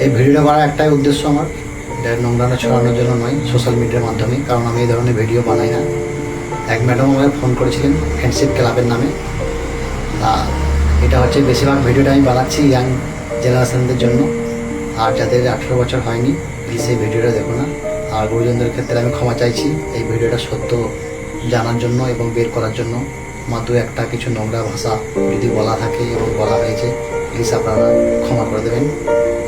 এই ভিডিওটা করার একটাই উদ্দেশ্য আমার, এটা নোংরাটা ছড়ানোর জন্য নয়, সোশ্যাল মিডিয়ার মাধ্যমে, কারণ আমি এই ধরনের ভিডিও বানাই না। এক ম্যাডাম আমাকে ফোন করেছিলেন ফ্রেন্ডশিপ ক্লাবের নামে। এটা হচ্ছে বেশিরভাগ ভিডিওটা আমি বানাচ্ছি ইয়াং জেনারেশনদের জন্য, আর যাদের 18 বছর হয়নি প্লিজ এই ভিডিওটা দেখো না। আর গুরুজনদের ক্ষেত্রে আমি ক্ষমা চাইছি এই ভিডিওটা সত্য জানার জন্য এবং বের করার জন্য। মাত্র একটা কিছু নোংরা ভাষা যদি বলা থাকে এবং বলা হয়েছে, প্লিজ আপনারা ক্ষমা করে দেবেন।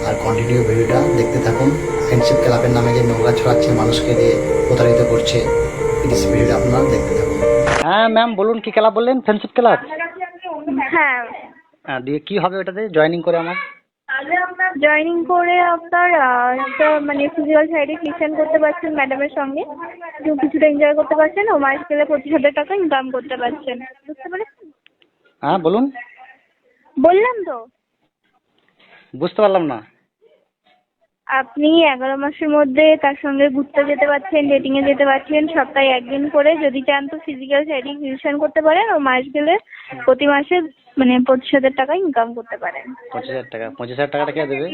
আর কন্টিনিউ ভিডিওটা দেখতে থাকুন। ফ্রেন্ডশিপ ক্লাবের নামে যে নোংরা ছড়াচ্ছে, মানুষকে দিয়ে প্রতারিত করছে, প্লিজ ভিডিওটা আপনারা দেখতে থাকুন। হ্যাঁ ম্যাম বলুন, কি ক্লাব বললেন? Friendship club. হ্যাঁ, দিয়ে কি হবে ওটাতে জয়েনিং করে আমার? জয়েনিং করে আপনার একটা মানে ফিজিক্যাল সাইডে টিউশন করতে পারছেন ম্যাডামের সঙ্গে, কিছুটা এনজয় করতে পারছেন ও মাস গেলে 25,000 টাকা ইনকাম করতে পারছেন। বুঝতে পেরেছেন? হ্যাঁ বলুন। বললাম তো, বুঝতে পারলাম না। আপনি 11 মাসের মধ্যে তার সঙ্গে ঘুরতে যেতে পারছেন, ডেটিংয়ে যেতে পারছেন, সপ্তাহে একদিন করে যদি চান তো ফিজিক্যাল সাইডে টিউশন করতে পারেন ও মাস গেলে প্রতি মাসে মানে 25,000 টাকা ইনকাম করতে পারেন। 25,000 টাকা? 25,000 টাকাটা কে দেবে?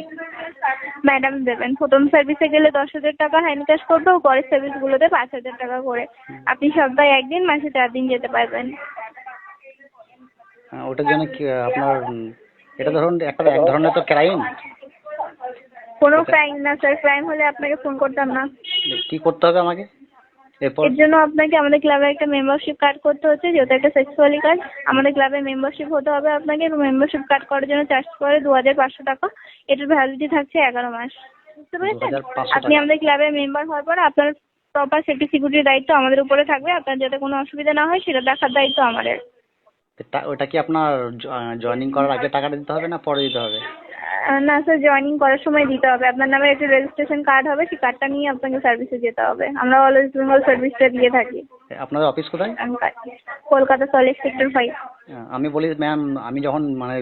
ম্যাডাম দেবেন। প্রথম সার্ভিসে গেলে 10,000 টাকা হ্যান্ড ক্যাশ করবে ও পরের সার্ভিসগুলোতে 5,000 টাকা করে। আপনি সপ্তাহে একদিন, মাসে 4 দিন যেতে পারবেন। ওটার জন্য কি আপনার এটা ধরুন একটা এক ধরনের তো ক্রাইম। কোনো ক্রাইম না স্যার, ক্রাইম হলে আপনাকে ফোন করতাম না। কি করতে হবে আমাকে এরপর? এর জন্য আপনাকে আমাদের ক্লাবে একটা মেম্বারশিপ কার্ড করতে হচ্ছে, যেহেতু একটা সেক্সুয়ালি কার্ড। আমাদের ক্লাবে মেম্বারশিপ হতে হবে আপনাকে, এবং মেম্বারশিপ কার্ড করার জন্য চার্জ করে 2,500 টাকা। এটার ভ্যালিডিটি থাকছে 11 মাস। বুঝতে পেরেছেন? 2,500 আপনি আমাদের ক্লাবে মেম্বার হওয়ার পর আপনার প্রপার সেফটি সিকিউরিটির দায়িত্ব আমাদের উপরে থাকবে। আপনার যাতে কোনো অসুবিধা না হয় সেটা দেখার দায়িত্ব আমাদের। ওটা কি আপনার জয়েনিং করার আগে টাকাটা দিতে হবে না পরে দিতে হবে? না স্যার, জয়েনিং করার সময় দিতে হবে। আপনার নামে একটা রেজিস্ট্রেশন কার্ড হবে, সেই কার্ডটা নিয়ে আপনাকে সার্ভিসে যেতে হবে। আমরা অল ওয়েস্ট বেঙ্গল সার্ভিসটা দিয়ে থাকি। আপনাদের অফিস কোথায়? কলকাতা সল্টলেক সেক্টর 5। আমি বলি ম্যাম, আমি যখন মানে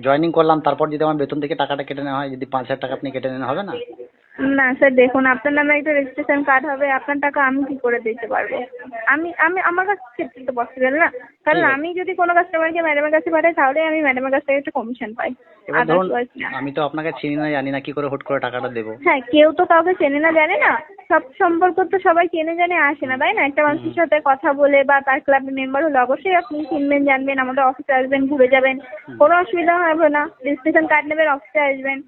জয়েনিং করলাম তারপর যদি আমার বেতন থেকে টাকাটা কেটে নেওয়া হয়, যদি 5,000 টাকা আপনি কেটে নেন, হবে না? না স্যার, দেখুন আপনার নামে একটা রেজিস্ট্রেশন কার্ড হবে, আপনার টাকা আমি কি করে দিতে পারবো? আমি আমি আমার কাছ থেকে তো পসিবল না, কারণ আমি যদি কোনো কাস্টমারকে ম্যাডামের কাছে পাঠাই তাহলে আমি ম্যাডামের কাছ থেকে একটা কমিশন পাই। এবার ধরুন আমি তো আপনাকে চিনি না, জানি না, কি করে হুট করে টাকাটা দেবো? হ্যাঁ, কেউ তো কাউকে চেনে না জানে না, সব সম্পর্ক তো সবাই চেনে জানে আসে না, তাই না? একটা মানুষের সাথে কথা বলে বা তার ক্লাবের মেম্বার হলে অবশ্যই আপনি চিনবেন, জানবেন, আমাদের অফিসে আসবেন, ঘুরে যাবেন, কোনো অসুবিধা হবে না। রেজিস্ট্রেশন কার্ড নেবেন, অফিসে আসবেন।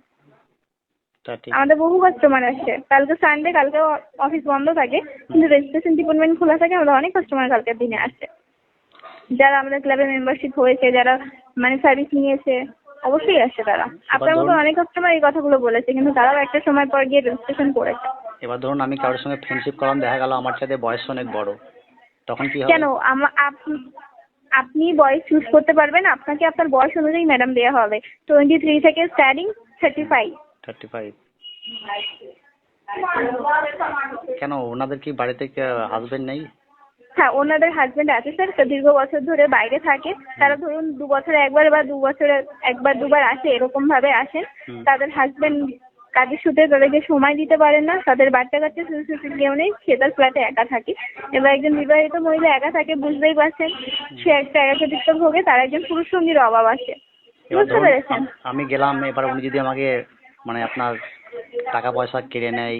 আমাদের বহু কাস্টমার আসছে। কালকে সানডে, কালকে অফিস বন্ধ থাকে, কিন্তু রেজিস্ট্রেশন ডিপার্টমেন্ট খোলা থাকে। আমাদের অনেক কাস্টমার কালকের দিনে আসছে, যারা আমাদের ক্লাবে মেম্বারশিপ হয়েছে, যারা মানে সার্ভিস নিয়েছে, অবশ্যই আসছে তারা। আপনার মতো অনেক কাস্টমার এই কথাগুলো বলেছে, কিন্তু তারাও একটা সময় পর গিয়ে রেজিস্ট্রেশন করেছে। এবার ধরুন আমি কারোর সঙ্গে ফ্রেন্ডশিপ করলাম, দেখা গেল আমার সাথে বয়স অনেক বড়, তখন কি হবে? কেন? আপনি বয়স চুজ করতে পারবেন, আপনাকে আপনার বয়স অনুযায়ী ম্যাডাম দেওয়া হবে। 23 থেকে স্টার্টিং 35। 35? কেন, ওনাদের কি বাড়িতে হাজবেন্ড নেই? হ্যাঁ, ওনাদের হাজবেন্ড আছে স্যার, দীর্ঘ বছর ধরে বাইরে থাকে। তারা ধরুন 2 বছরে একবার বা 2 বছরে একবার দুবার আসে, এরকম ভাবে আসেন। তাদের হাজবেন্ড কাজের সূত্রে তাদেরকে সময় দিতে পারেন না। তাদের বাচ্চা কাচ্চা শিশু কেউ নেই, সে তার ফ্ল্যাটে একা থাকে। এবার একজন বিবাহিত মহিলা একা থাকে, বুঝতেই পারছেন, সে একটা একাকিত্ব ভোগে, তার একজন পুরুষ সঙ্গীর অভাব আছে। বুঝতে পেরেছেন? আমি গেলাম, এবার উনি যদি আমাকে মানে আপনার টাকা পয়সা কেড়ে নেয়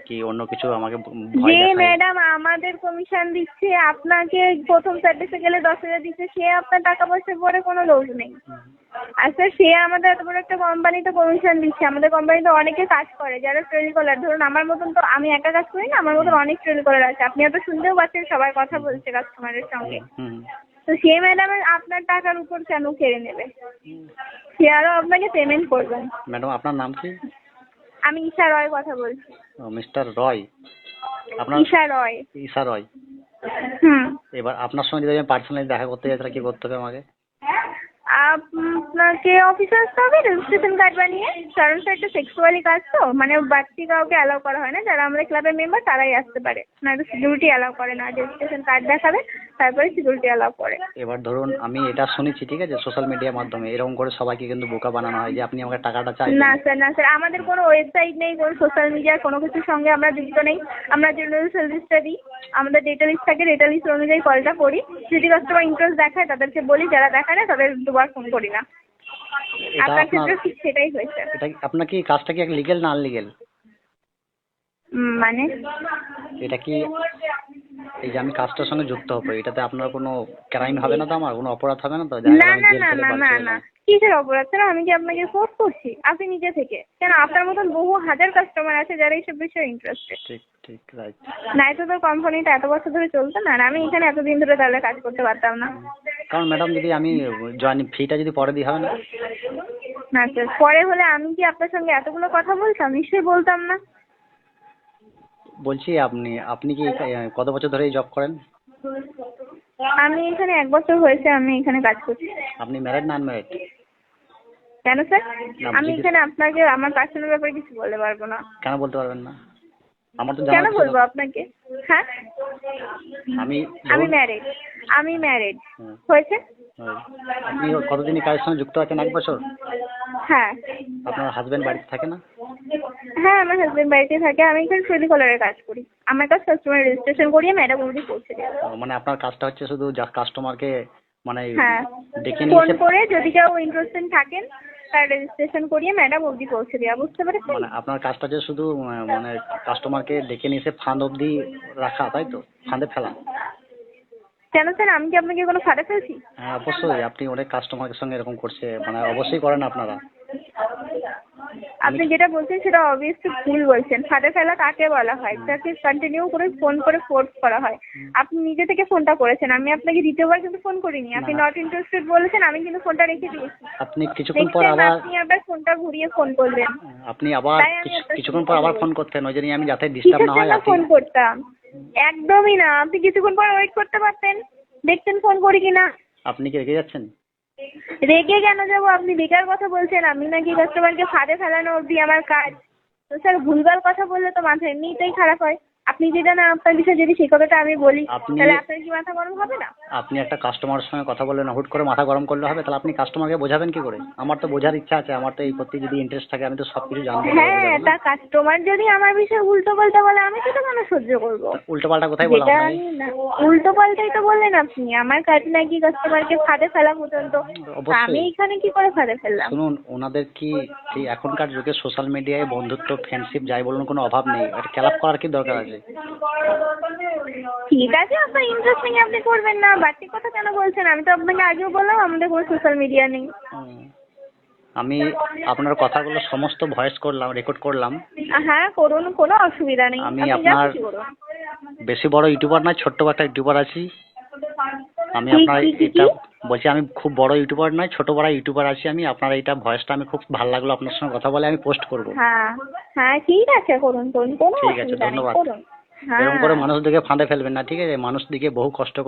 কি অন্য কিছু আমাকে ভয় যে দেখায়? ম্যাডাম আমাদের কমিশন দিচ্ছে, আপনাকে প্রথম সার্ভিসে গেলে 10,000 দিচ্ছে, সে আপনার টাকা পয়সার পরে কোনো লোভ নেই। আচ্ছা, সে আমাদের এত বড় একটা কোম্পানিতে কমিশন দিচ্ছে। আমাদের কোম্পানিতে অনেকে কাজ করে যারা টেলিকলার। ধরুন আমার মতন তো আমি একা কাজ করি না, আমার মতন অনেক টেলিকলার আছে। আপনি হয়তো শুনতেও পাচ্ছেন সবাই কথা বলছে কাস্টমারের সঙ্গে। তো সে ম্যাডামের আপনার টাকার উপর কেন কেড়ে নেবে? সে আরো আপনাকে পেমেন্ট করবেন। ম্যাডাম আপনার নাম কি? আমি ঈশা রয় কথা বলছি। মিস্টার রয়? আপনার ঈশা রয়। ঈশা রয়? এবার আপনার সঙ্গে যদি আমি পার্সোনালি দেখা করতে যাই তাহলে কি করতে হবে আমাকে? আপনাকে অফিসে আসতে হবে রেজিস্ট্রেশন কার্ড বানিয়ে, কারণ সেটা একটা সেক্সুয়ালি কাজ তো, মানে বাড়তি কাউকে অ্যালাউ করা হয় না। যারা আমাদের ক্লাবের মেম্বার তারাই আসতে পারে, না তো সিকিউরিটি অ্যালাউ করে না। রেজিস্ট্রেশন কার্ড দেখাবে, তারপরে সিকিউরিটি অ্যালাউ করে। এবার ধরুন আমি এটা শুনেছি, ঠিক আছে, সোশ্যাল মিডিয়ার মাধ্যমে এরকম করে সবাইকে কিন্তু বোকা বানানো হয় যে আপনি আমাকে টাকাটা চাই। না স্যার, না স্যার, আমাদের কোনো ওয়েবসাইট নেই, কোনো সোশ্যাল মিডিয়ার কোনো কিছুর সঙ্গে আমরা যুক্ত নেই। আমরা জেনারেল সার্ভিসটা দিই, আমাদের ডেটা লিস্ট থাকে, ডেটা লিস্ট অনুযায়ী কলটা করি। যদি কাস্টমার ইন্টারেস্ট দেখায় তাদেরকে বলি, যারা দেখায় না তাদের দুবার ফোন করি না। এটা আপনার আপনার ক্ষেত্রে ঠিক সেটাই হয়েছে। এটা আপনার কি কাজটা কি লিগেল না আনলিগেল? মানে এটা কি এই যে আমি কাজটার সঙ্গে যুক্ত হবো, এটাতে আপনার কোনো ক্রাইম হবে না তো, আমার কোনো অপরাধ হবে না তো? দেখা না গেল আমি না জেল না খেটে না বাড়ি না চলে না, এলাম। কিসের অপরাধ স্যার? আমি কি আপনাকে ফোর্স করছি? আপনি নিজে থেকে কেন? আপনার মতন বহু হাজার কাস্টমার আছে যারা এইসব বিষয়ে ইন্টারেস্টেড। ঠিক ঠিক, রাইট। নাই তো তোর কোম্পানিটা এত বছর ধরে চলতো না, আর আমি এখানে এতদিন ধরে তাহলে কাজ করতে পারতাম না। কারণ ম্যাডাম যদি আমি জয়েনিং ফিটা যদি পরে দিই হবে না? না স্যার, পরে হলে আমি কি আপনার সঙ্গে এতগুলো কথা বলতাম? নিশ্চয়ই বলতাম না। বলছি আপনি কি কত বছর ধরে এই জব করেন? আমি এখানে 1 বছর হয়েছে আমি এখানে কাজ করছি। আপনি ম্যারেড না আনম্যারেড? কেন স্যার? না, আমি জিজ্ঞেস- এখানে আপনাকে আমার পার্সোনাল ব্যাপারে কিছু বলতে পারবো না। কেন বলতে পারবেন না? আমার তো কেন জানার ছিল। বলবো আপনাকে? হ্যাঁ, আমি আমি ধরুন- ম্যারিড হুম, হয়েছে। হয়। আপনি কতদিন এই কাজের সঙ্গে যুক্ত আছেন? 1 বছর? হ্যাঁ আপনার হাজবেন্ড বাড়িতে থাকে না? হ্যাঁ, আমার হাজবেন্ড বাড়িতে থাকে। আমি এখানে টেলিকলারের কাজ করি। আমার কাজ কাস্টমার রেজিস্ট্রেশন করিয়ে ম্যাডাম অবধি পৌঁছে দেওয়া। মানে আপনার কাজটা হচ্ছে শুধু কাস্টমারকে মানে হ্যাঁ, ডেকে ফোন নিয়ে এসে, করে যদি কেউ ইন্টারেস্টেড থাকেন তার রেজিস্ট্রেশন করিয়ে ম্যাডাম অবধি পৌঁছে দেওয়া। বুঝতে পেরেছেন? মানে আপনার কাজটা যে শুধু মানে কাস্টমারকে ডেকে নিয়ে এসে ফান্ড অবধি রাখা, তাই তো? ফাঁদে ফেলা? কেন স্যার, আমি কি আপনাকে কোনো ফাঁদে ফেলছি? হ্যাঁ অবশ্যই, আপনি অনেক কাস্টমারের সঙ্গে এরকম করছে, মানে অবশ্যই করেন আপনারা। আপনি যেটা বলছেন সেটা অবভিয়াসলি ভুল বলছেন। ফাঁদে ফেলা কাকে বলা হয়? যাকে কন্টিনিউ করে ফোন করে ফোর্স করা হয়। আপনি নিজে থেকে ফোনটা করেছেন, আমি আপনাকে দ্বিতীয়বার কিন্তু ফোন করিনি। আপনি না। নট ইন্টারেস্টেড বলেছেন, আমি কিন্তু ফোনটা রেখে দিয়েছি। আপনি কিছুক্ষণ নেক্সট পর টাইম আবার আপনি আবার ফোনটা ঘুরিয়ে ফোন করলেন। আপনি আবার তাই আমি আপনার কিছুক্ষণ সঙ্গে পর আবার কথা ফোন বলছি। করতেন, ওই জন্যই আমি যাতে ডিস্টার্ব কিসের না হয় জন্য আপনি। ফোন করতাম? একদমই না। আপনি কিছুক্ষণ পর ওয়েট করতে পারতেন, দেখতেন ফোন করি কিনা। আপনি কি রেগে যাচ্ছেন? রেগে কেন যাবো? আপনি বেকার কথা বলছেন। আমি নাকি কাস্টমারকে ফাঁদে ফেলানো অবধি আমার কাজ। তো স্যার, ভুলভাল কথা বললে তো মাথা এমনিতেই খারাপ হয়। আপনি যেটা না আপনার বিষয়ে যদি সেই কথাটা আমি বলি, তাহলে আপনার কি মাথা গরম হবে না? আপনি একটা কাস্টমারের সঙ্গে কথা বললেন, হুট করে মাথা গরম করলে হবে? তাহলে আপনি কাস্টমারকে বোঝাবেন কি করে? আমার তো বোঝার ইচ্ছা আছে, আমার তো এই প্রতি যদি ইন্টারেস্ট থাকে, আমি তো সব কিছু জানবো। হ্যাঁ, তা কাস্টমার যদি আমার বিষয়ে উল্টো পাল্টা বলে আমি সেটা কেন সহ্য করবো? উল্টো পাল্টা কোথায় বললাম যেটা আপনাকে? আমি না, উল্টো পাল্টাই তো বললেন আপনি। আমার কাজ নাকি কাস্টমারকে ফাঁদে ফেলা পর্যন্ত। তা আমি অবশ্যই। এখানে কি করে ফাঁদে ফেললাম? শুনুন, ওনাদের কি এই এখনকার যুগে সোশ্যাল মিডিয়ায় বন্ধুত্ব, ফ্রেন্ডশিপ যাই বলুন কোনো অভাব নেই, এটা ক্যালাপ করার কি দরকার আছে? ঠিক আছে, আপনার ইন্টারেস্ট নেই আপনি করবেন না। বাড়তি কথা কেন বলছেন? আমি তো আপনাকে আগেও বললাম আমাদের কোনো সোশ্যাল মিডিয়া নেই। আমি আপনার কথাগুলো সমস্ত ভয়েস করলাম, রেকর্ড করলাম। হ্যাঁ করুন, কোনো অসুবিধা নেই। আমি আপনি যা আপনার খুশি করুন। বেশি বড় ইউটিউবার নয়, ছোট্ট একটা ইউটিউবার আছি আমি। কি- আপনার কি- কি- এটা কি? বলছি, আমি খুব বড় ইউটিউবার নয়, ছোট বড় ইউটিউবার আছি আমি। আপনার এইটা ভয়েসটা আমি খুব ভালো লাগলো, আপনার সঙ্গে কথা বলে আমি পোস্ট করব। হ্যাঁ হ্যাঁ, ঠিক আছে, করুন করুন, কোনো ঠিক আছে, অসুবিধা নেই, ধন্যবাদ। করুন। এরকম করে হ্যাঁ। মানুষ দিকে ফাঁদে ফেলবেন না, ঠিক আছে? মানুষ দিকে বহু কষ্ট